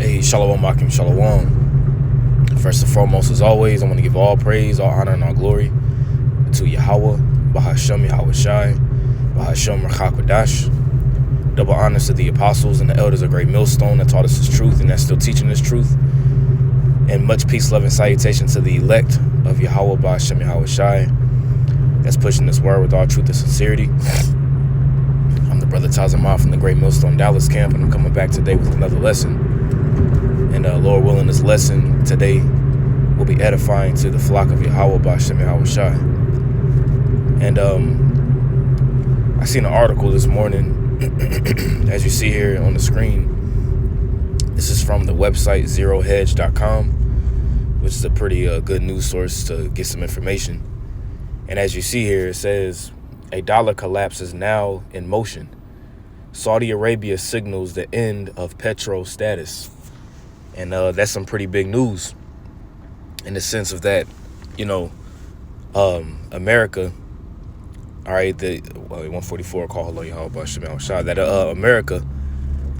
Hey, Shalom Akim Shalom. First and foremost, as always, I want to give all praise, all honor, and all glory to Yahweh, Bahashem Yahweh Shai, Bahashem Rachakwadash. Double honors to the apostles and the elders of Great Millstone that taught us this truth and that's still teaching this truth. And much peace, love, and salutation to the elect of Yahweh, Bahashem Yahweh Shai, that's pushing this word with all truth and sincerity. I'm the brother Tazamah from the Great Millstone Dallas camp, and I'm coming back today with another lesson. And Lord willing, this lesson today will be edifying to the flock of Yahweh, Bahashem Yahweh Shai. And I seen an article this morning, as you see here on the screen. This is from the website zerohedge.com, which is a pretty good news source to get some information. And as you see here, it says, a dollar collapse is now in motion. Saudi Arabia signals the end of petro status. And that's some pretty big news in the sense of that, America, all right, 144 call hello Yahweh Shemel Shah, that America,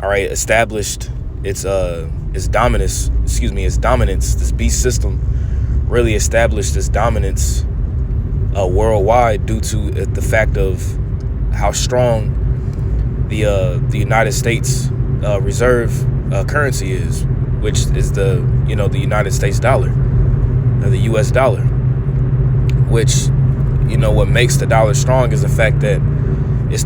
all right, established its dominance, this beast system really established its dominance worldwide due to the fact of how strong the United States reserve currency is, which is the United States dollar, or the U.S. dollar. Which, what makes the dollar strong is the fact that it's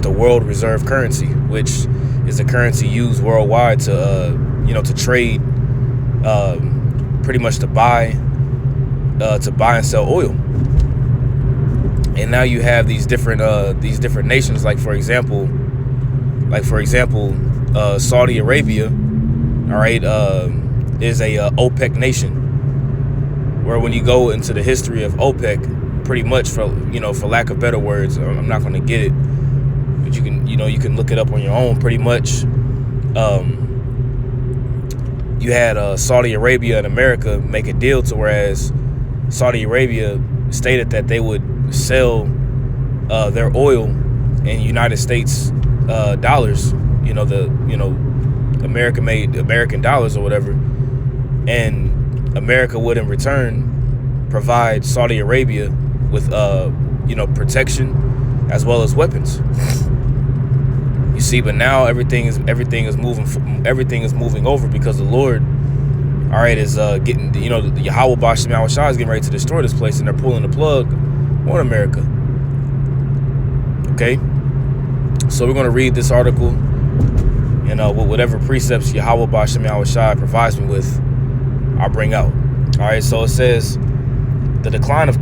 the world reserve currency, which is the currency used worldwide to trade, pretty much to buy and sell oil. And now you have these different nations, like for example, Saudi Arabia, all right, is a OPEC nation, where when you go into the history of OPEC, pretty much for lack of better words, I'm not going to get it, but you can look it up on your own. Pretty much, you had Saudi Arabia and America make a deal to whereas Saudi Arabia stated that they would sell their oil in United States dollars, American dollars or whatever, and America would in return provide Saudi Arabia with protection as well as weapons. You see, but now everything is moving over because the Lord, all right, is getting the Yahweh Bahashem Yahweh Shai is getting ready to destroy this place, and they're pulling the plug on America. Okay, so we're going to read this article, and with whatever precepts Yahweh Bahashem Yahweh Shai provides me with, I'll bring out. All right, so it says the decline of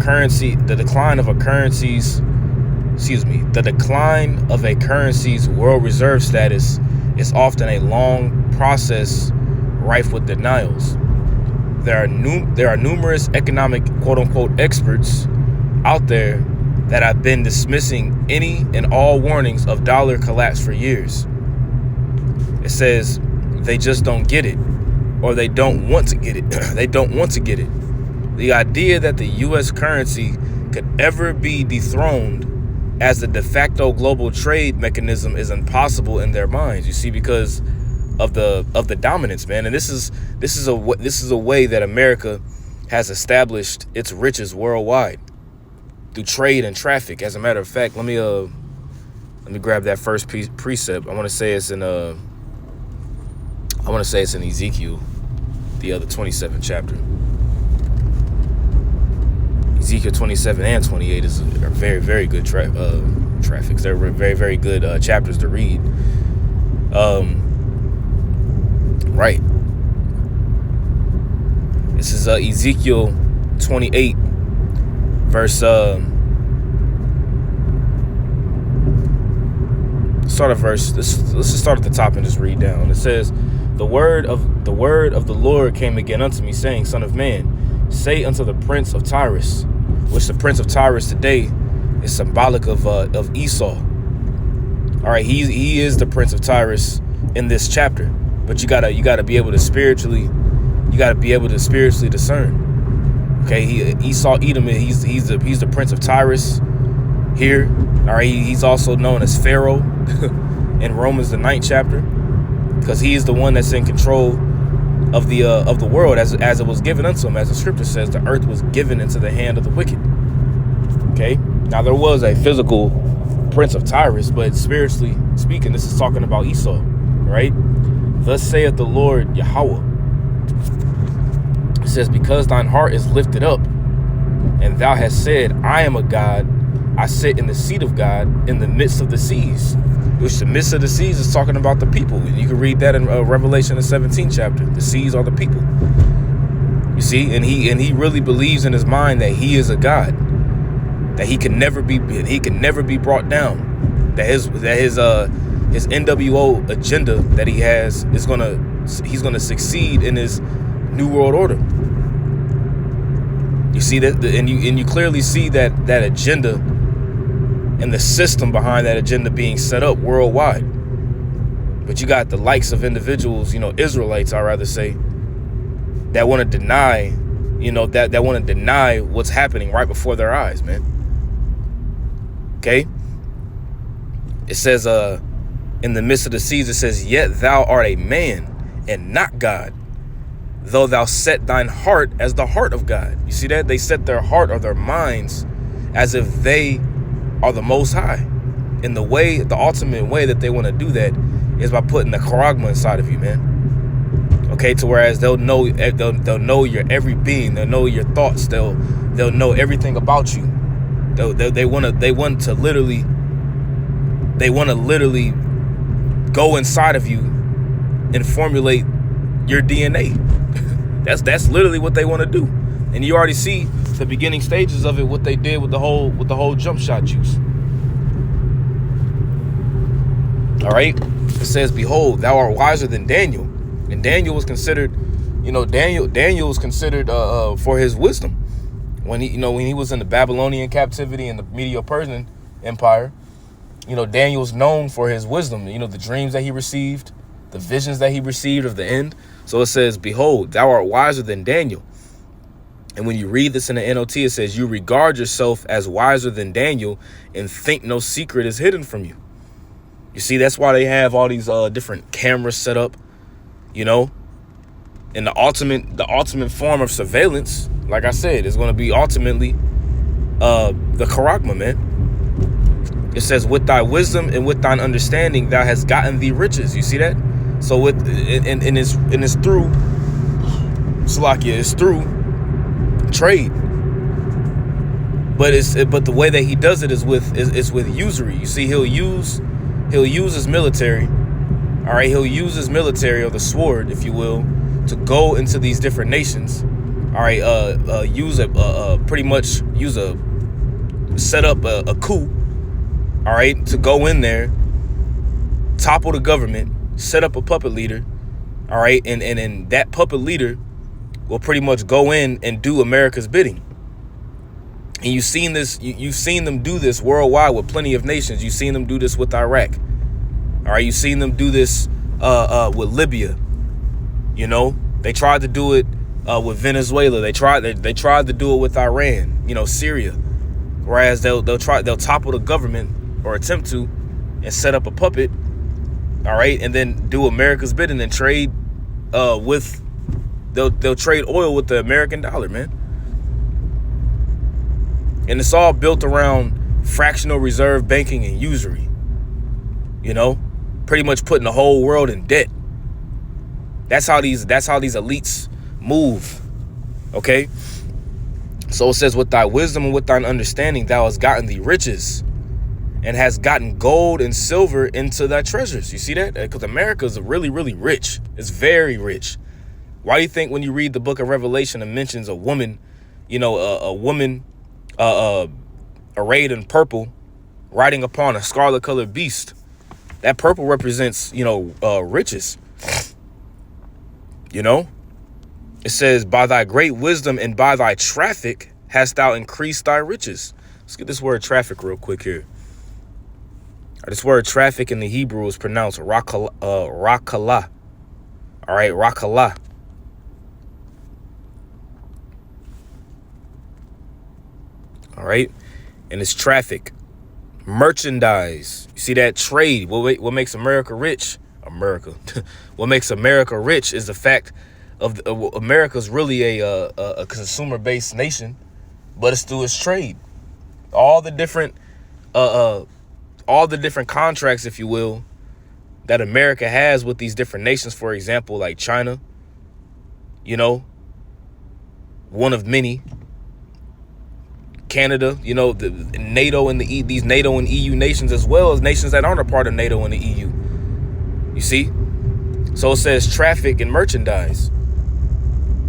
a currency's world reserve status is often a long process rife with denials. There are numerous economic quote-unquote experts out there that have been dismissing any and all warnings of dollar collapse for years. It says they just don't get it, or they don't want to get it. They don't want to get it. The idea that the U.S. currency could ever be dethroned as the de facto global trade mechanism is impossible in their minds. You see, because of the dominance, man. And this is a way that America has established its riches worldwide through trade and traffic. As a matter of fact, let me grab that first precept. I want to say it's in Ezekiel, the 27th chapter. Ezekiel 27 and 28 are very, very good traffics. They're very, very good chapters to read. Right. This is Ezekiel 28, verse. Start a verse. Let's just start at the top and just read down. It says, The word of the Lord came again unto me, saying, Son of man, say unto the prince of Tyrus, which the prince of Tyrus today is symbolic of Esau. All right, he is the prince of Tyrus in this chapter, but you gotta be able to spiritually discern. Okay, Esau Edom, he's the prince of Tyrus here. All right, he's also known as Pharaoh in Romans the 9th chapter. because he is the one that's in control of the world as it was given unto him. As the scripture says, the earth was given into the hand of the wicked. Okay, now there was a physical prince of Tyrus, but spiritually speaking, this is talking about Esau, right? Thus saith the Lord Yahweh. It says, because thine heart is lifted up, and thou hast said, I am a God, I sit in the seat of God in the midst of the seas. Which the midst of the seas is talking about the people. And you can read that in Revelation, the 17th chapter. The seas are the people. You see, and he really believes in his mind that he is a God, that he can never be brought down, that his NWO agenda that he has is he's gonna succeed in his new world order. You see that, and you clearly see that agenda and the system behind that agenda being set up worldwide. But you got the likes of individuals, Israelites, I rather say, that want to deny, that want to deny what's happening right before their eyes, man. Okay? It says, in the midst of the seas, it says, yet thou art a man and not God, though thou set thine heart as the heart of God. You see that? They set their heart or their minds as if they are the Most High. And the ultimate way that they want to do that is by putting the charagma inside of you, man. Okay, to whereas they'll know your every being, they'll know your thoughts, they'll know everything about you. They want to literally go inside of you and formulate your DNA. That's literally what they want to do. And you already see the beginning stages of it, what they did with the whole jump shot juice. All right. It says, behold, thou art wiser than Daniel. And Daniel was considered, Daniel was considered for his wisdom. When he was in the Babylonian captivity and the Medo-Persian Empire, Daniel was known for his wisdom, the dreams that he received, the visions that he received of the end. So it says, behold, thou art wiser than Daniel. And when you read this in the NLT, it says, you regard yourself as wiser than Daniel and think no secret is hidden from you. You see, that's why they have all these different cameras set up, and the ultimate form of surveillance, like I said, is going to be ultimately the charagma, man. It says, with thy wisdom and with thine understanding, thou hast gotten thee riches. You see that? So it's through Salakia, it's through trade. But the way that he does it is with usury. You see, he'll use his military. All right, he'll use his military, or the sword, if you will, to go into these different nations. All right, set up a coup. All right, to go in there, topple the government, set up a puppet leader. All right, and that puppet leader will pretty much go in and do America's bidding. And you've seen this. You've seen them do this worldwide with plenty of nations. You've seen them do this with Iraq. All right, you've seen them do this with Libya. They tried to do it with Venezuela. They tried to do it with Iran. Syria. Whereas they'll topple the government, or attempt to, and set up a puppet. All right, and then do America's bidding and trade with. They'll trade oil with the American dollar, man. And it's all built around fractional reserve banking and usury. Pretty much putting the whole world in debt. That's how these elites move. Okay? So it says, with thy wisdom and with thine understanding, thou hast gotten thee riches, and has gotten gold and silver into thy treasures. You see that? Because America is really, really rich. It's very rich. Why do you think when you read the book of Revelation, it mentions a woman, a woman arrayed in purple, riding upon a scarlet colored beast? That purple represents, riches. It says, by thy great wisdom and by thy traffic hast thou increased thy riches. Let's get this word traffic real quick here. This word traffic in the Hebrew is pronounced rakala. All right, rakala. All right, and it's traffic, merchandise. You see that? Trade. What makes America rich America. What makes America rich is the fact of America's really a consumer-based nation, but it's through its trade. All the different contracts, if you will, that America has with these different nations, for example, like China, you know, one of many. Canada, you know, the NATO and these NATO and EU nations, as well as nations that aren't a part of NATO and the EU. You see? So it says traffic and merchandise.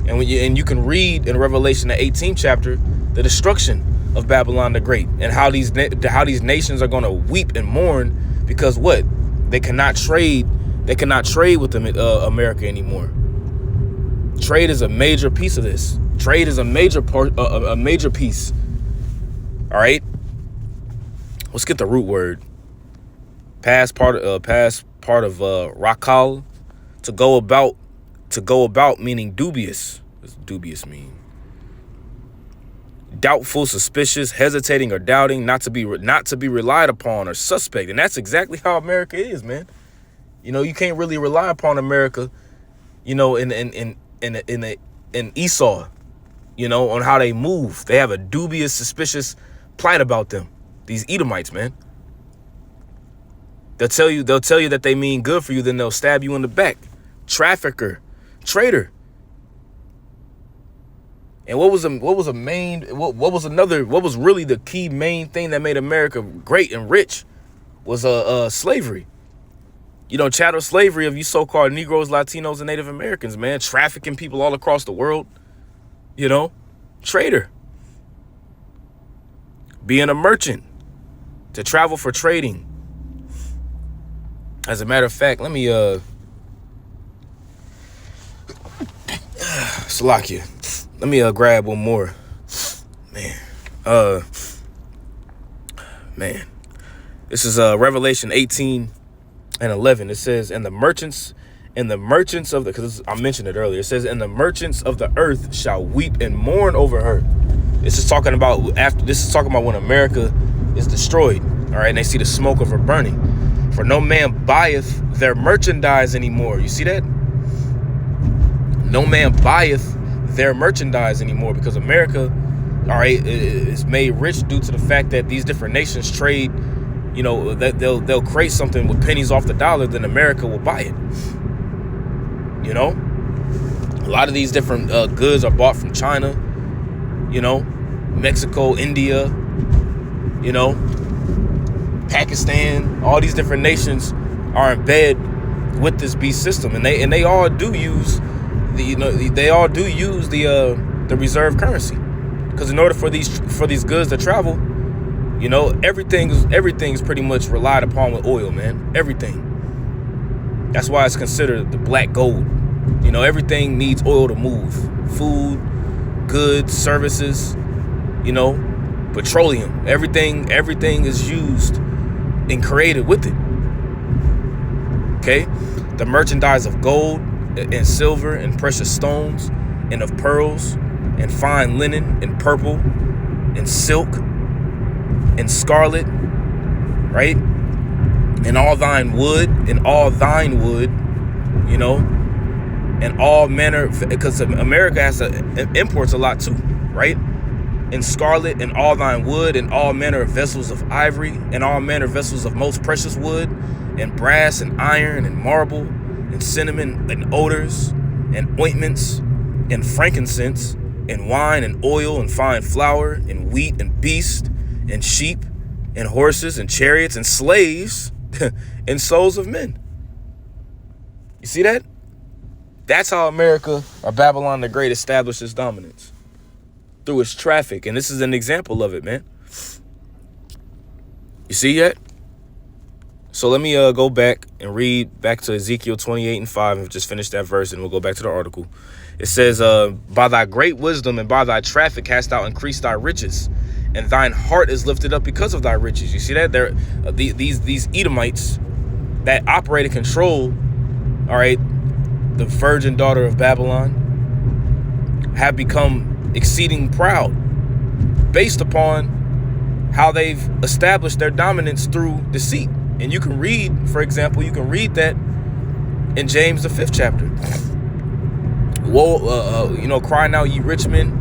And you can read in Revelation, the 18th chapter, the destruction of Babylon the Great, and how these nations are going to weep and mourn because what? They cannot trade with America anymore. Trade is a major piece of this. Trade is a major piece. All right. Let's get the root word. Past part of rakal, to go about, meaning dubious. What does dubious mean? Doubtful, suspicious, hesitating or doubting, not to be relied upon or suspect. And that's exactly how America is, man. You know, you can't really rely upon America, you know, in Esau, you know, on how they move. They have a dubious, suspicious plight about them. These Edomites, man. They'll tell you that they mean good for you, then they'll stab you in the back. Trafficker, traitor. And what was really the key main thing that made America great and rich was slavery. You know, chattel slavery of you so-called Negroes, Latinos, and Native Americans, man, trafficking people all across the world. You know, traitor. Being a merchant, to travel for trading. As a matter of fact, let me Salakia. Let me grab one more. Man. This is Revelation 18:11. It says, and the merchants of the, because I mentioned it earlier, it says, and the merchants of the earth shall weep and mourn over her. This is talking about when America is destroyed. All right, and they see the smoke of her burning. For no man buyeth their merchandise anymore. You see that? No man buyeth their merchandise anymore, because America, all right, is made rich due to the fact that these different nations trade. You know, that they'll create something with pennies off the dollar, then America will buy it. You know, a lot of these different goods are bought from China, you know, Mexico, India, you know, Pakistan. All these different nations are in bed with this beast system, and they all do use the reserve currency, because in order for these goods to travel, you know, everything's pretty much relied upon with oil, man. Everything. That's why it's considered the black gold. You know, everything needs oil to move. Food, goods, services, you know, petroleum. Everything is used and created with it. Okay? The merchandise of gold and silver and precious stones and of pearls and fine linen and purple and silk and scarlet, right? And all thine wood, you know, and all manner, because America imports a lot too, right? And scarlet, and all thine wood, and all manner of vessels of ivory, and all manner of vessels of most precious wood, and brass, and iron, and marble, and cinnamon, and odors, and ointments, and frankincense, and wine, and oil, and fine flour, and wheat, and beast, and sheep, and horses, and chariots, and slaves, and souls of men. You see that? That's how America, or Babylon the Great, established its dominance. Through its traffic. And this is an example of it, man. You see that? So let me go back and read back to Ezekiel 28:5 and just finish that verse, and we'll go back to the article. It says, by thy great wisdom and by thy traffic hast thou increased thy riches, and thine heart is lifted up because of thy riches. You see that? There, these Edomites that operate and control, all right, the virgin daughter of Babylon, have become exceeding proud based upon how they've established their dominance through deceit. And you can read, for example, that in James the 5th chapter. Woe, crying out ye rich men,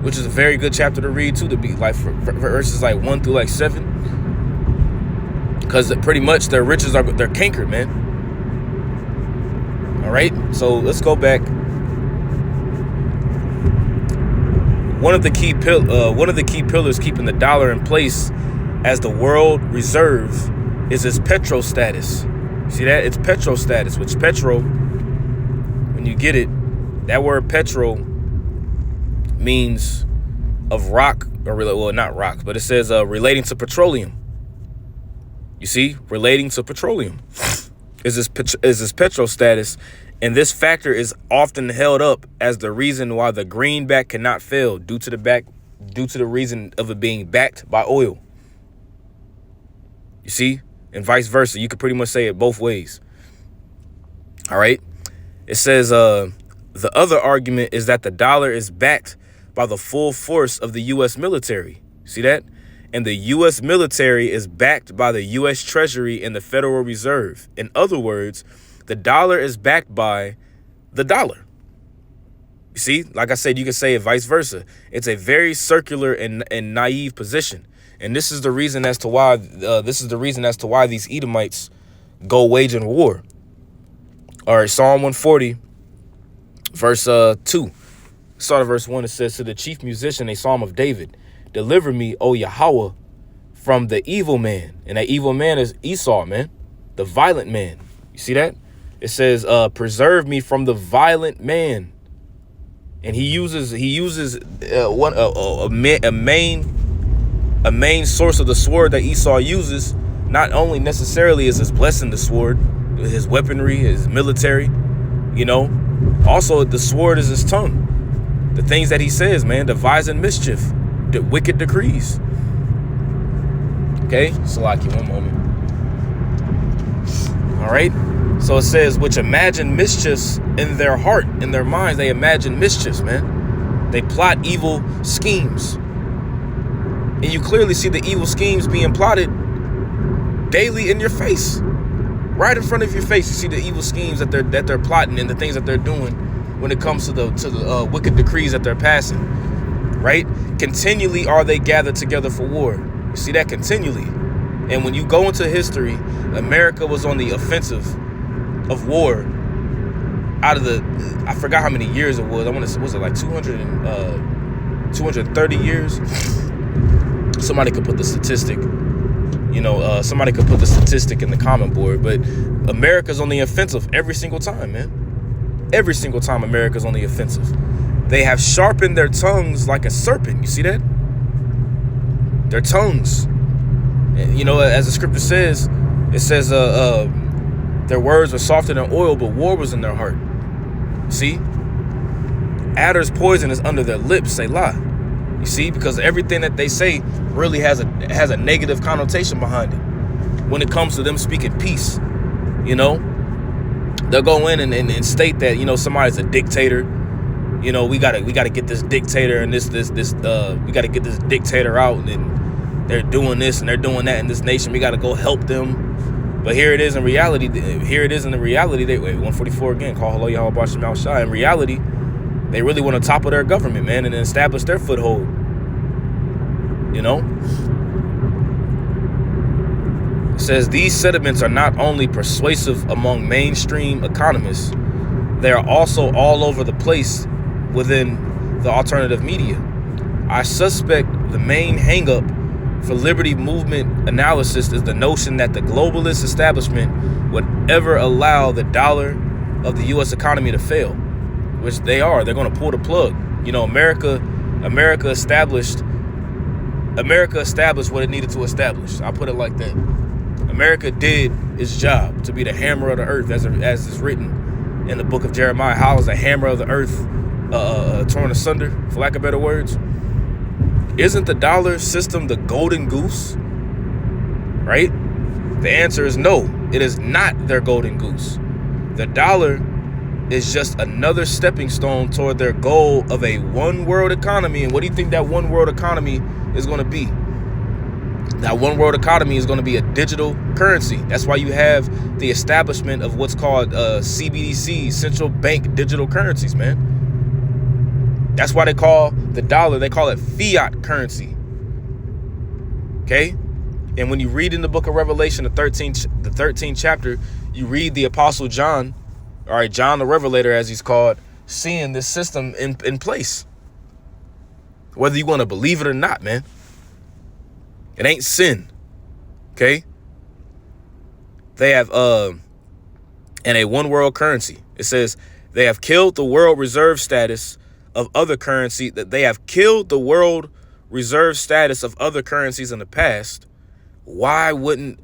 which is a very good chapter to read too, to be like for verses like 1 through like 7. Because pretty much their riches they're cankered, man. All right, so let's go back. One of the key pillars keeping the dollar in place as the world reserve is its petro status. See that? It's petro status, which petro, when you get it, that word petro means of rock, or not rock, but it says relating to petroleum. You see, relating to petroleum is this petro status, and this factor is often held up as the reason why the greenback cannot fail due to the reason of it being backed by oil. You see, and vice versa. You could pretty much say it both ways. All right. It says the other argument is that the dollar is backed by the full force of the U.S. military. See that? And the U.S. military is backed by the U.S. Treasury and the Federal Reserve. In other words, the dollar is backed by the dollar. You see, like I said, you can say it vice versa. It's a very circular and naive position. And this is the reason as to why these Edomites go waging war. All right, Psalm 140, verse 2. Start of verse 1. It says, to the chief musician, a psalm of David, deliver me, O Yahweh, from the evil man. And that evil man is Esau, man, the violent man. You see that? It says, preserve me from the violent man. And he uses a main source of the sword that Esau uses. Not only necessarily is his blessing the sword, his weaponry, his military, also the sword is his tongue. The things that he says, man, devising mischief, the wicked decrees. Okay, Salaki, one moment. All right. So it says, which imagine mischiefs in their heart, in their minds. They imagine mischiefs, man. They plot evil schemes. And you clearly see the evil schemes being plotted daily in your face. Right in front of your face, you see the evil schemes that they're plotting and the things that they're doing when it comes to the wicked decrees that they're passing. Right? Continually are they gathered together for war. You see that continually. And when you go into history, America was on the offensive of war out of I forgot how many years it was. Was it like 230 years? Somebody could put the statistic, somebody could put the statistic in the comment board, but America's on the offensive every single time, man. Every single time America's on the offensive. They have sharpened their tongues like a serpent. You see that? Their tongues. As the scripture says, it says, their words were softer than oil, but war was in their heart. See? Adder's poison is under their lips, say lie. You see? Because everything that they say really has a negative connotation behind it. When it comes to them speaking peace, they'll go in and state that, somebody's a dictator. We gotta get this dictator and this we gotta get this dictator out, and they're doing this and they're doing that in this nation. We gotta go help them. But here it is in reality. They 144 again. Call hello Yahweh Bashim Al Shai. In reality, they really want to topple their government, man, and establish their foothold. It says these sentiments are not only persuasive among mainstream economists, they are also all over the place within the alternative media. I suspect the main hang-up for liberty movement analysis is the notion that the globalist establishment would ever allow the dollar of the U.S. economy to fail, which they are. They're going to pull the plug. America established what it needed to establish. I'll put it like that. America did its job to be the hammer of the earth, as is written in the book of Jeremiah. How is the hammer of the earth torn asunder, for lack of better words? Isn't the dollar system the golden goose? Right? The answer is no. It is not their golden goose. The dollar is just another stepping stone toward their goal of a one world economy. And what do you think that one world economy is going to be? That one world economy is going to be a digital currency. That's why you have the establishment of what's called CBDC, central bank digital currencies, man. That's why they call the dollar, they call it fiat currency. Okay? And when you read in the book of Revelation, the 13th chapter, you read the Apostle John, all right, John the Revelator, as he's called, seeing this system in place. Whether you want to believe it or not, man. It ain't sin. Okay? They have and a one world currency. It says they have killed the world reserve status of other currency, that they have killed the world reserve status of other currencies in the past. Why wouldn't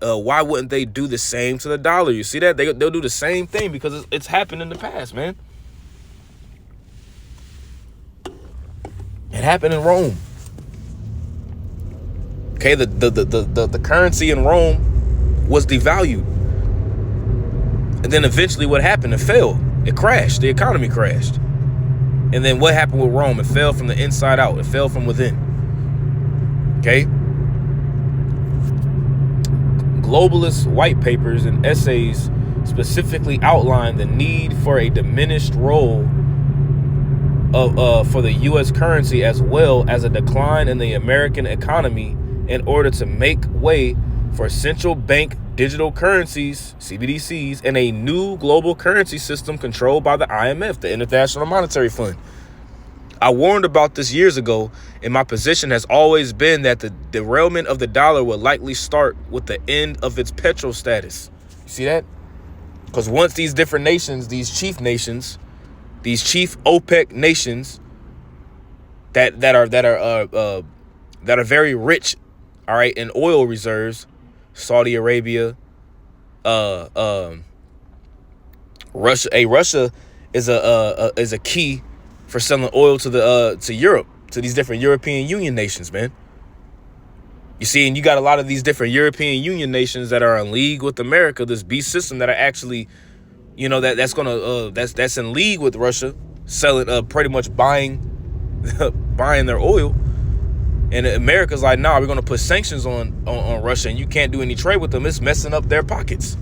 they do the same to the dollar? You see that? They'll do the same thing because it's happened in the past, man. It happened in Rome. Okay, the currency in Rome was devalued. And then eventually what happened? It fell. It crashed. The economy crashed. And then what happened with Rome? It fell from the inside out. It fell from within. Okay? Globalist white papers and essays specifically outline the need for a diminished role for the U.S. currency, as well as a decline in the American economy, in order to make way for central bank digital currencies, CBDCs, and a new global currency system controlled by the IMF, the International Monetary Fund. I warned about this years ago, and my position has always been that the derailment of the dollar will likely start with the end of its petro status. You see that? Because once these different nations, these chief OPEC nations that are very rich, all right, in oil reserves, Saudi Arabia, Russia. Russia is a key for selling oil to Europe, to these different European Union nations, man. You see, and you got a lot of these different European Union nations that are in league with America, this beast system, that are actually, that's in league with Russia, selling, pretty much buying their oil. And America's like, nah, we're going to put sanctions on Russia, and you can't do any trade with them. It's messing up their pockets.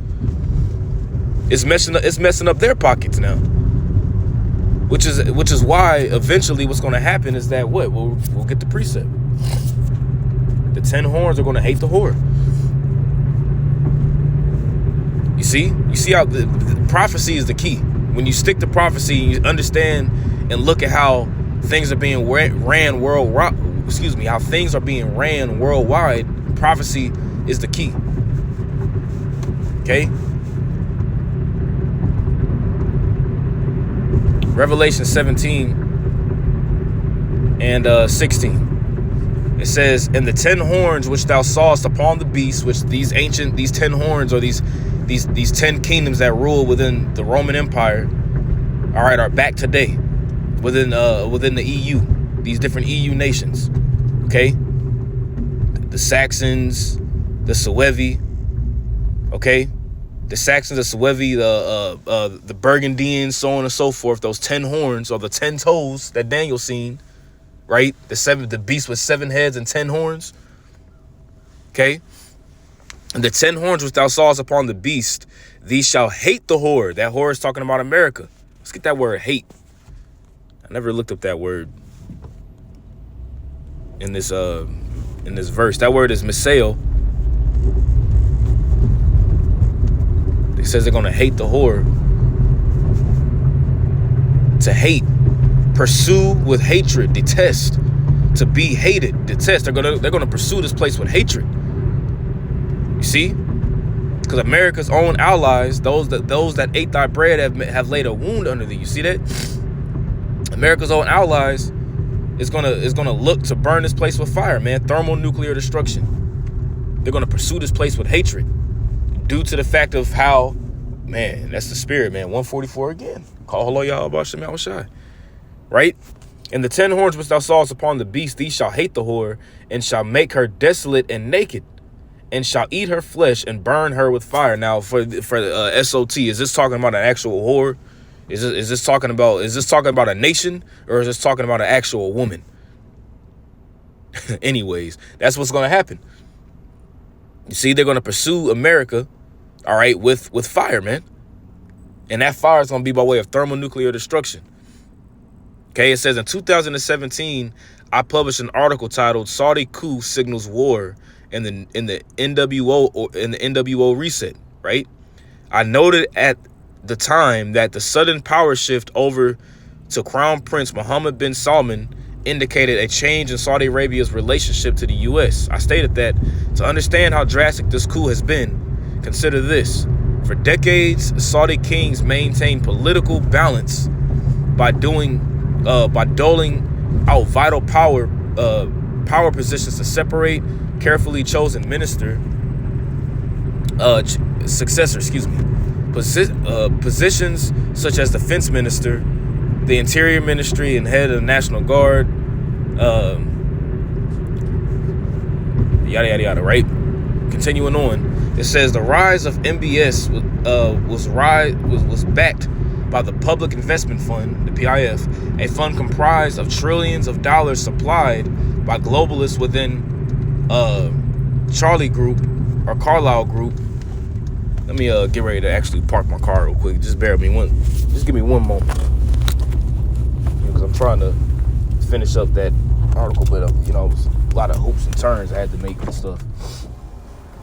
It's messing up their pockets now. Which is why eventually what's going to happen is that we'll get the precept. The 10 horns are going to hate the whore. You see how the prophecy is the key. When you stick to prophecy, you understand and look at how things are being ran worldwide. How things are being ran worldwide. Prophecy is the key. Okay. Revelation 17 and 16. It says, "And the 10 horns which thou sawest upon the beast," which these 10 horns, or these 10 kingdoms that rule within the Roman Empire, all right, are back today within the EU, these different EU nations. Okay, the Saxons, the Suevi, okay, the Saxons, the Suevi, the Burgundians, so on and so forth. Those 10 horns, or the 10 toes that Daniel seen, right? The beast with 7 heads and 10 horns. Okay, and the 10 horns which thou sawest upon the beast, these shall hate the whore. That whore is talking about America. Let's get that word hate. I never looked up that word in this verse. That word is miseo. It says they're gonna hate the whore. To hate, pursue with hatred, detest. To be hated, detest. They're gonna pursue this place with hatred. You see, because America's own allies, those that ate thy bread, have laid a wound under thee. You see that? America's own allies is gonna look to burn this place with fire, man. Thermonuclear destruction. They're gonna pursue this place with hatred, due to the fact of how, man, that's the spirit, man. 144 again. Call hello, y'all, about Shem Shai. Right? And the 10 horns which thou sawest upon the beast, these shall hate the whore, and shall make her desolate and naked, and shall eat her flesh and burn her with fire. Now, for SOT, is this talking about an actual whore? Is this talking about a nation, or is this talking about an actual woman? Anyways, that's what's going to happen. You see, they're going to pursue America, all right, with fire, man. And that fire is going to be by way of thermonuclear destruction. Okay, it says in 2017, I published an article titled "Saudi Coup Signals War in the NWO reset." Right? I noted at the time that the sudden power shift over to Crown Prince Mohammed bin Salman indicated a change in Saudi Arabia's relationship to the U.S. I stated that to understand how drastic this coup has been, consider this. For decades, Saudi kings maintained political balance by doling out vital power positions to separate carefully chosen positions such as defense minister, the interior ministry, and head of the National Guard, yada yada yada, right? Continuing on, it says the rise of MBS was backed by the Public Investment Fund, the PIF, a fund comprised of trillions of dollars supplied by globalists within Charlie Group or Carlyle Group. Let me get ready to actually park my car real quick. Just give me one moment, because I'm trying to finish up that article, but it was a lot of hoops and turns I had to make and stuff.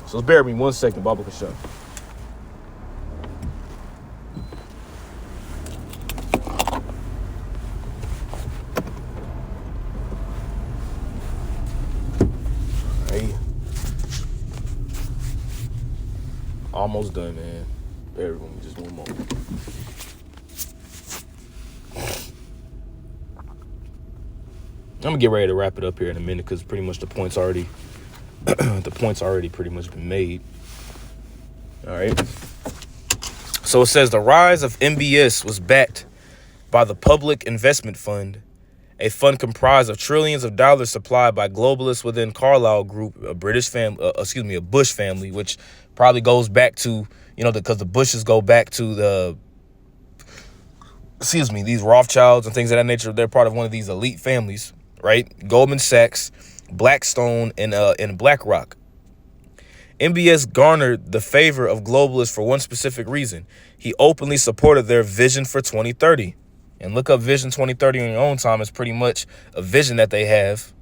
So bear with me 1 second, Baba Kasha. Almost done, man. Bear with me just one moment. I'm gonna get ready to wrap it up here in a minute, because pretty much the point's already pretty much been made. All right. So it says the rise of MBS was backed by the Public Investment Fund, a fund comprised of trillions of dollars supplied by globalists within Carlyle Group, a Bush family, which probably goes back to, because the Bushes go back to these Rothschilds and things of that nature. They're part of one of these elite families, right? Goldman Sachs, Blackstone, and BlackRock. MBS garnered the favor of globalists for one specific reason. He openly supported their vision for 2030. And look up Vision 2030 on your own time. It's pretty much a vision that they have,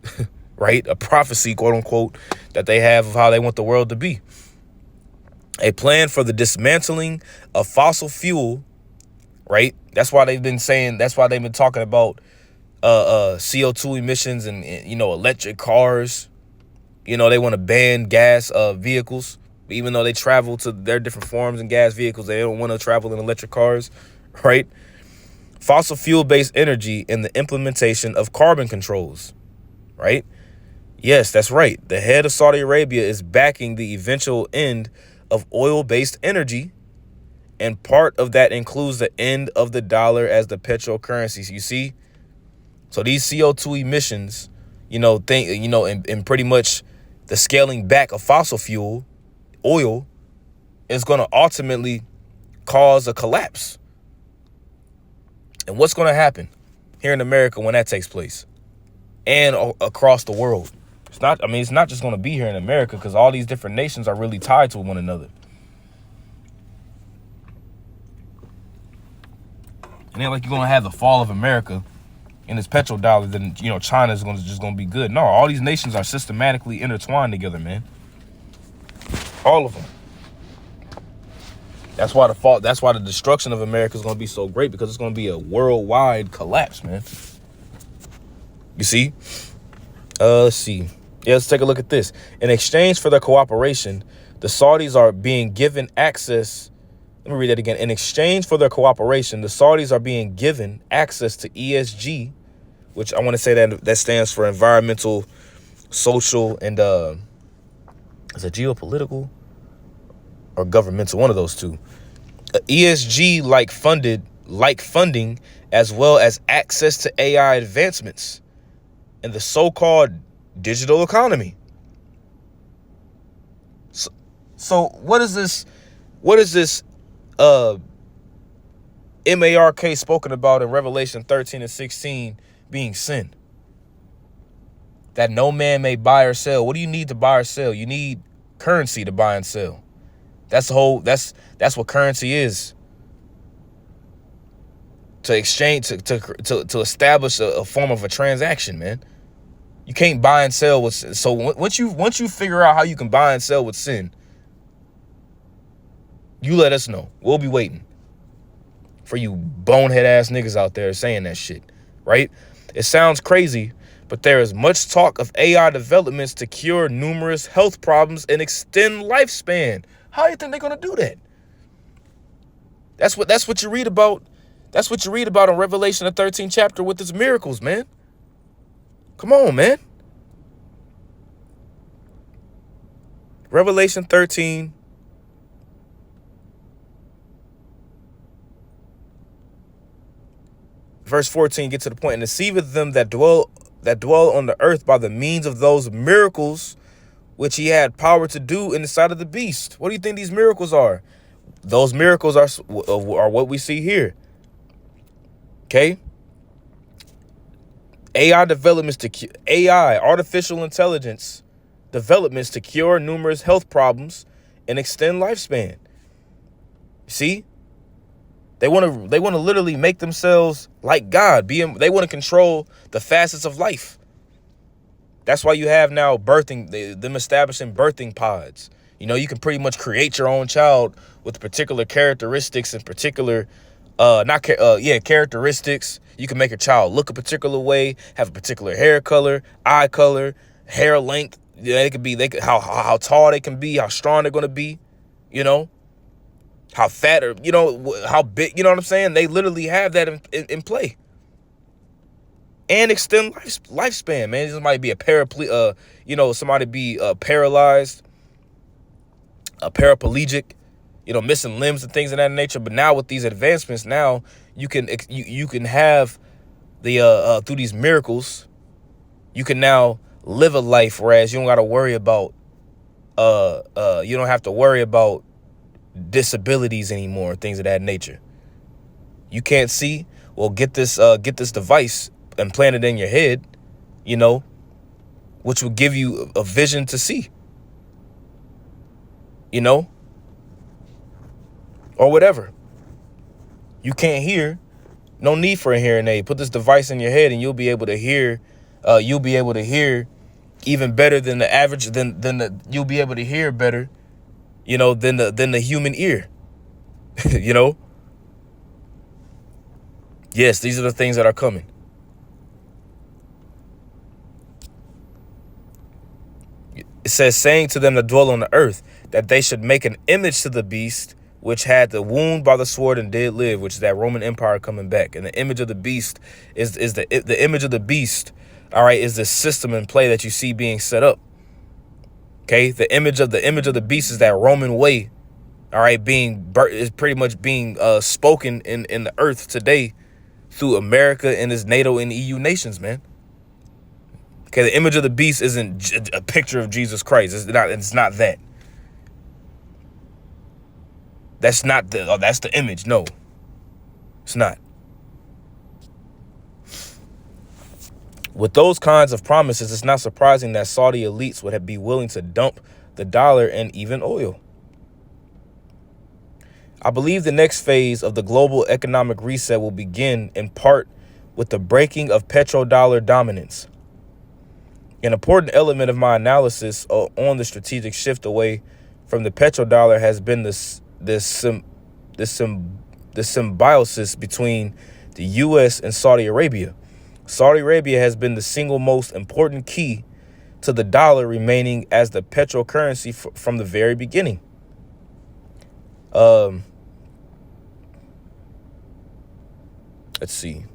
right? A prophecy, quote unquote, that they have of how they want the world to be. A plan for the dismantling of fossil fuel, right? That's why they've been talking about CO2 emissions and electric cars. They want to ban gas vehicles, even though they travel to their different forms in gas vehicles. They don't want to travel in electric cars, right? Fossil fuel-based energy and the implementation of carbon controls, right? Yes, that's right. The head of Saudi Arabia is backing the eventual end of oil-based energy, and part of that includes the end of the dollar as the petrol currency. So you see? So these CO2 emissions, and pretty much the scaling back of fossil fuel, oil, is going to ultimately cause a collapse. And what's going to happen here in America when that takes place, and across the world? It's not just going to be here in America, because all these different nations are really tied to one another. And then, like, you're going to have the fall of America and its petrodollar, then, China is just going to be good. No, all these nations are systematically intertwined together, man. All of them. That's why the destruction of America is going to be so great, because it's going to be a worldwide collapse, man. You see? Let's see. Yeah, let's take a look at this. In exchange for their cooperation, the Saudis are being given access. Let me read that again. In exchange for their cooperation, the Saudis are being given access to ESG, which I want to say that stands for environmental, social, and is it geopolitical or governmental? One of those two. ESG like funding, as well as access to AI advancements and the so-called digital economy. So what is this? What is this? MARK spoken about in Revelation 13 and 16 being sin? That no man may buy or sell. What do you need to buy or sell? You need currency to buy and sell. That's what currency is. To exchange, to establish a form of a transaction, man. You can't buy and sell with sin. So once you figure out how you can buy and sell with sin, you let us know. We'll be waiting for you bonehead ass niggas out there saying that shit, right? It sounds crazy, but there is much talk of AI developments to cure numerous health problems and extend lifespan. How do you think they're gonna do that? That's what you read about. That's what you read about in Revelation, the 13th chapter with its miracles, man. Come on, man. Revelation 13. Verse 14, get to the point. And deceiveth them that dwell on the earth by the means of those miracles which he had power to do in the sight of the beast. What do you think these miracles are? Those miracles are what we see here. Okay? AI, artificial intelligence developments to cure numerous health problems and extend lifespan. See? They want to literally make themselves like God. They want to control the facets of life. That's why you have now them establishing birthing pods. You know, you can pretty much create your own child with particular characteristics and particular characteristics. You can make a child look a particular way, have a particular hair color, eye color, hair length. Yeah, how tall they can be, how strong they're going to be, you know. How fat or, you know, how big, you know what I'm saying? They literally have that in play. And extend lifespan, man. This might be somebody be paralyzed, a paraplegic, you know, missing limbs and things of that nature. But now with these advancements, now you can have the through these miracles, you can now live a life, whereas you don't got to worry about you don't have to worry about disabilities anymore, things of that nature. You can't see? Well, get this device implanted in your head, you know, which will give you a vision to see, you know, or whatever. You can't hear, no need for a hearing aid. Put this device in your head and you'll be able to hear. You'll be able to hear even better than the average. You'll be able to hear better, you know, than the human ear. You know. Yes, these are the things that are coming. It says, saying to them that dwell on the earth, that they should make an image to the beast, which had the wound by the sword and did live, which is that Roman Empire coming back. And the image of the beast is the image of the beast. All right, is the system in play that you see being set up. Okay, the image of the beast is that Roman way. All right, is pretty much being spoken in the earth today through America and its NATO and EU nations, man. Okay, the image of the beast isn't a picture of Jesus Christ. It's not that. That's not that's the image. No, it's not. With those kinds of promises, it's not surprising that Saudi elites would be willing to dump the dollar and even oil. I believe the next phase of the global economic reset will begin in part with the breaking of petrodollar dominance. An important element of my analysis on the strategic shift away from the petrodollar has been the symbiosis between the U.S. and Saudi Arabia. Saudi Arabia has been the single most important key to the dollar remaining as the petro currency from the very beginning. Let's see.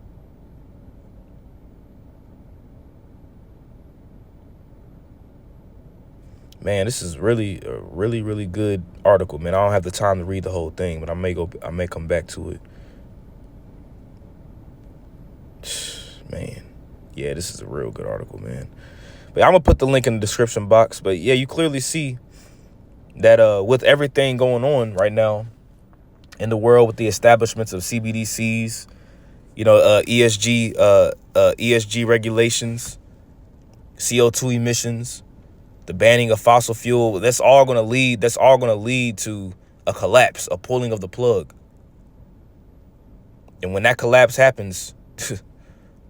Man, this is really a really good article, man. I don't have the time to read the whole thing, but I may come back to it. Man, yeah, this is a real good article, man. But I'm gonna put the link in the description box. But yeah, you clearly see that with everything going on right now in the world, with the establishments of CBDCs, you know, ESG regulations, CO2 emissions, the banning of fossil fuel, that's all going to lead to a collapse, a pulling of the plug. And when that collapse happens,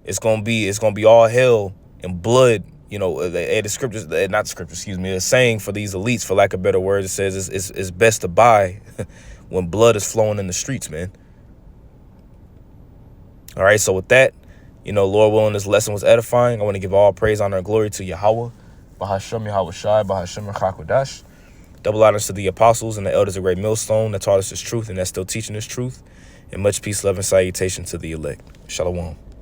it's going to be all hell and blood. You know, the scriptures, not the scriptures, excuse me, the saying for these elites, for lack of better words, it says it's best to buy when blood is flowing in the streets, man. All right, so with that, you know, Lord willing, this lesson was edifying. I want to give all praise, honor, and glory to Yahweh, Bahashem Yahweh Shai, Bahashem Chakodash. Double honors to the apostles and the elders of Great Millstone that taught us this truth and that's still teaching this truth. And much peace, love, and salutation to the elect. Shalom.